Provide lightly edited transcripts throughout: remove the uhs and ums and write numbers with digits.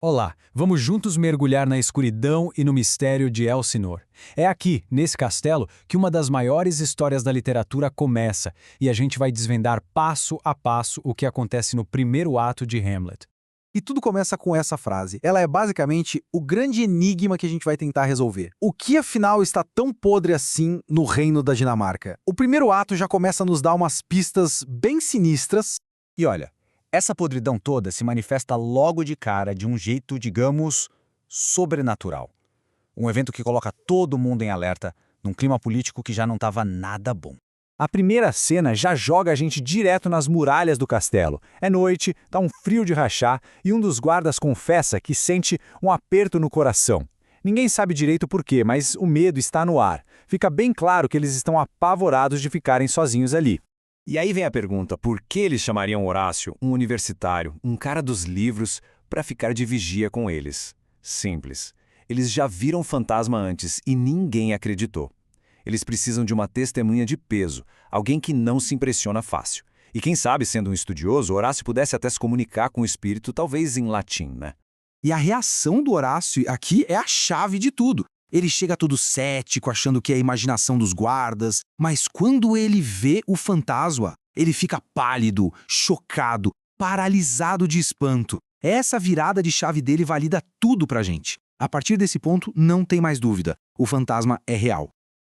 Olá, vamos juntos mergulhar na escuridão e no mistério de Elsinor. É aqui, nesse castelo, que uma das maiores histórias da literatura começa, e a gente vai desvendar passo a passo o que acontece no primeiro ato de Hamlet. E tudo começa com essa frase. Ela é basicamente o grande enigma que a gente vai tentar resolver. O que afinal está tão podre assim no reino da Dinamarca? O primeiro ato já começa a nos dar umas pistas bem sinistras. E olha, essa podridão toda se manifesta logo de cara de um jeito, digamos, sobrenatural. Um evento que coloca todo mundo em alerta, num clima político que já não estava nada bom. A primeira cena já joga a gente direto nas muralhas do castelo. É noite, tá um frio de rachar e um dos guardas confessa que sente um aperto no coração. Ninguém sabe direito por quê, mas o medo está no ar. Fica bem claro que eles estão apavorados de ficarem sozinhos ali. E aí vem a pergunta, por que eles chamariam Horácio, um universitário, um cara dos livros, para ficar de vigia com eles? Simples. Eles já viram fantasma antes e ninguém acreditou. Eles precisam de uma testemunha de peso, alguém que não se impressiona fácil. E quem sabe, sendo um estudioso, Horácio pudesse até se comunicar com o espírito, talvez em latim, né? E a reação do Horácio aqui é a chave de tudo. Ele chega todo cético, achando que é a imaginação dos guardas, mas quando ele vê o fantasma, ele fica pálido, chocado, paralisado de espanto. Essa virada de chave dele valida tudo pra gente. A partir desse ponto, não tem mais dúvida. O fantasma é real.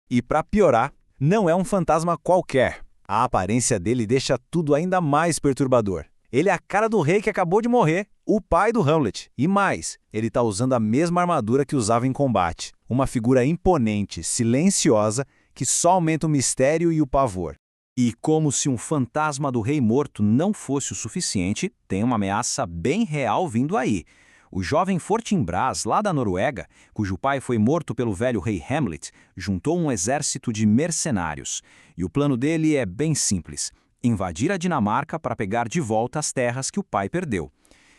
E para piorar, não é um fantasma qualquer. A aparência dele deixa tudo ainda mais perturbador. Ele é a cara do rei que acabou de morrer, o pai do Hamlet. E mais, ele está usando a mesma armadura que usava em combate. Uma figura imponente, silenciosa, que só aumenta o mistério e o pavor. E como se um fantasma do rei morto não fosse o suficiente, tem uma ameaça bem real vindo aí. O jovem Fortinbras, lá da Noruega, cujo pai foi morto pelo velho rei Hamlet, juntou um exército de mercenários. E o plano dele é bem simples: invadir a Dinamarca para pegar de volta as terras que o pai perdeu.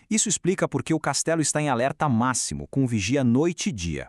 Isso explica por que o castelo está em alerta máximo, com vigia noite e dia.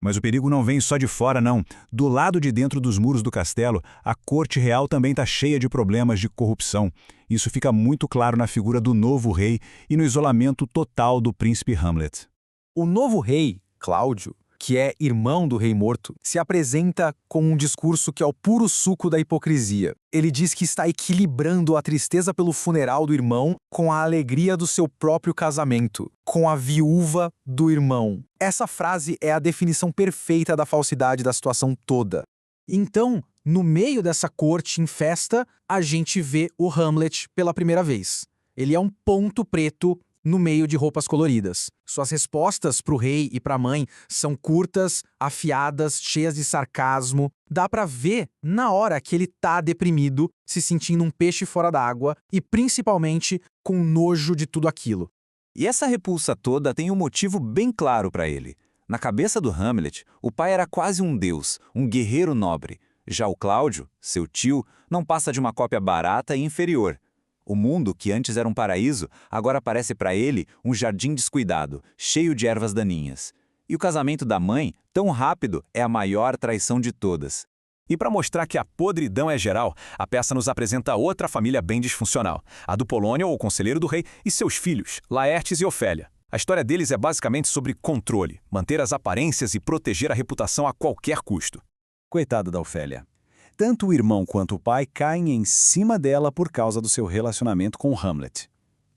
Mas o perigo não vem só de fora, não. Do lado de dentro dos muros do castelo, a corte real também está cheia de problemas de corrupção. Isso fica muito claro na figura do novo rei e no isolamento total do príncipe Hamlet. O novo rei, Cláudio, que é irmão do rei morto, se apresenta com um discurso que é o puro suco da hipocrisia. Ele diz que está equilibrando a tristeza pelo funeral do irmão com a alegria do seu próprio casamento, com a viúva do irmão. Essa frase é a definição perfeita da falsidade da situação toda. Então, no meio dessa corte em festa, a gente vê o Hamlet pela primeira vez. Ele é um ponto preto no meio de roupas coloridas. Suas respostas para o rei e para a mãe são curtas, afiadas, cheias de sarcasmo. Dá para ver na hora que ele tá deprimido, se sentindo um peixe fora d'água e principalmente com nojo de tudo aquilo. E essa repulsa toda tem um motivo bem claro para ele. Na cabeça do Hamlet, o pai era quase um deus, um guerreiro nobre. Já o Cláudio, seu tio, não passa de uma cópia barata e inferior. O mundo, que antes era um paraíso, agora parece para ele um jardim descuidado, cheio de ervas daninhas. E o casamento da mãe, tão rápido, é a maior traição de todas. E para mostrar que a podridão é geral, a peça nos apresenta outra família bem disfuncional, a do Polônio, o conselheiro do rei, e seus filhos, Laertes e Ofélia. A história deles é basicamente sobre controle, manter as aparências e proteger a reputação a qualquer custo. Coitada da Ofélia. Tanto o irmão quanto o pai caem em cima dela por causa do seu relacionamento com Hamlet.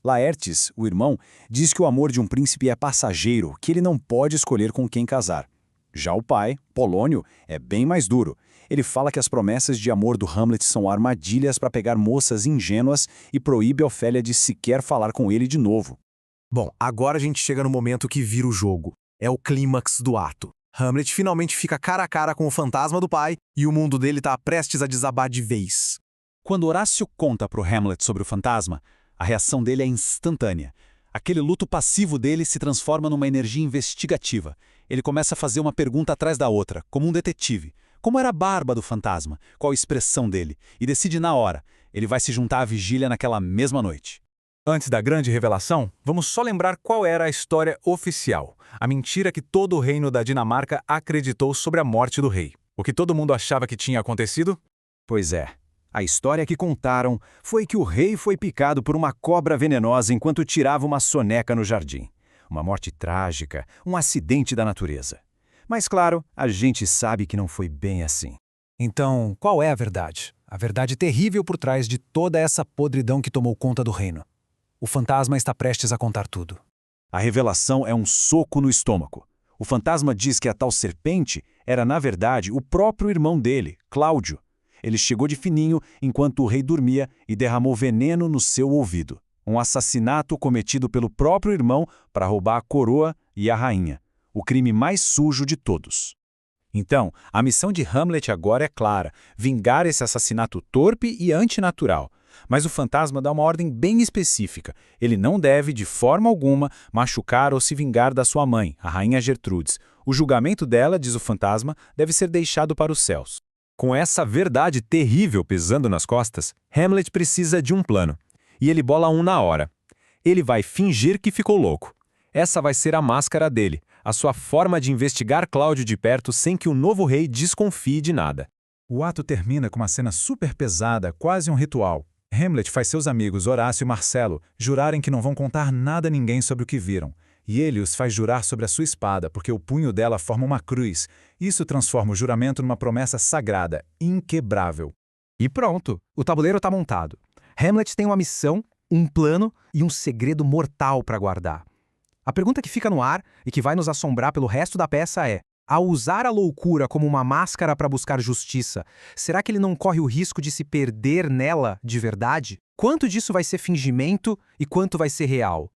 Laertes, o irmão, diz que o amor de um príncipe é passageiro, que ele não pode escolher com quem casar. Já o pai, Polônio, é bem mais duro. Ele fala que as promessas de amor do Hamlet são armadilhas para pegar moças ingênuas e proíbe a Ofélia de sequer falar com ele de novo. Bom, agora a gente chega no momento que vira o jogo. É o clímax do ato. Hamlet finalmente fica cara a cara com o fantasma do pai e o mundo dele está prestes a desabar de vez. Quando Horácio conta para o Hamlet sobre o fantasma, a reação dele é instantânea. Aquele luto passivo dele se transforma numa energia investigativa. Ele começa a fazer uma pergunta atrás da outra, como um detetive. Como era a barba do fantasma? Qual a expressão dele? E decide na hora. Ele vai se juntar à vigília naquela mesma noite. Antes da grande revelação, vamos só lembrar qual era a história oficial. A mentira que todo o reino da Dinamarca acreditou sobre a morte do rei. O que todo mundo achava que tinha acontecido? Pois é. A história que contaram foi que o rei foi picado por uma cobra venenosa enquanto tirava uma soneca no jardim. uma morte trágica, um acidente da natureza. Mas claro, a gente sabe que não foi bem assim. Então, qual é a verdade? A verdade terrível por trás de toda essa podridão que tomou conta do reino. O fantasma está prestes a contar tudo. A revelação é um soco no estômago. O fantasma diz que a tal serpente era, na verdade, o próprio irmão dele, Cláudio. Ele chegou de fininho enquanto o rei dormia e derramou veneno no seu ouvido. Um assassinato cometido pelo próprio irmão para roubar a coroa e a rainha. O crime mais sujo de todos. Então, a missão de Hamlet agora é clara: vingar esse assassinato torpe e antinatural. Mas o fantasma dá uma ordem bem específica. Ele não deve, de forma alguma, machucar ou se vingar da sua mãe, a rainha Gertrudes. O julgamento dela, diz o fantasma, deve ser deixado para os céus. Com essa verdade terrível pesando nas costas, Hamlet precisa de um plano. E ele bola um na hora. Ele vai fingir que ficou louco. Essa vai ser a máscara dele, a sua forma de investigar Cláudio de perto sem que o novo rei desconfie de nada. O ato termina com uma cena super pesada, quase um ritual. Hamlet faz seus amigos Horácio e Marcelo jurarem que não vão contar nada a ninguém sobre o que viram. E ele os faz jurar sobre a sua espada, porque o punho dela forma uma cruz. Isso transforma o juramento numa promessa sagrada, inquebrável. E pronto, o tabuleiro está montado. Hamlet tem uma missão, um plano e um segredo mortal para guardar. A pergunta que fica no ar e que vai nos assombrar pelo resto da peça é: ao usar a loucura como uma máscara para buscar justiça, será que ele não corre o risco de se perder nela de verdade? Quanto disso vai ser fingimento e quanto vai ser real?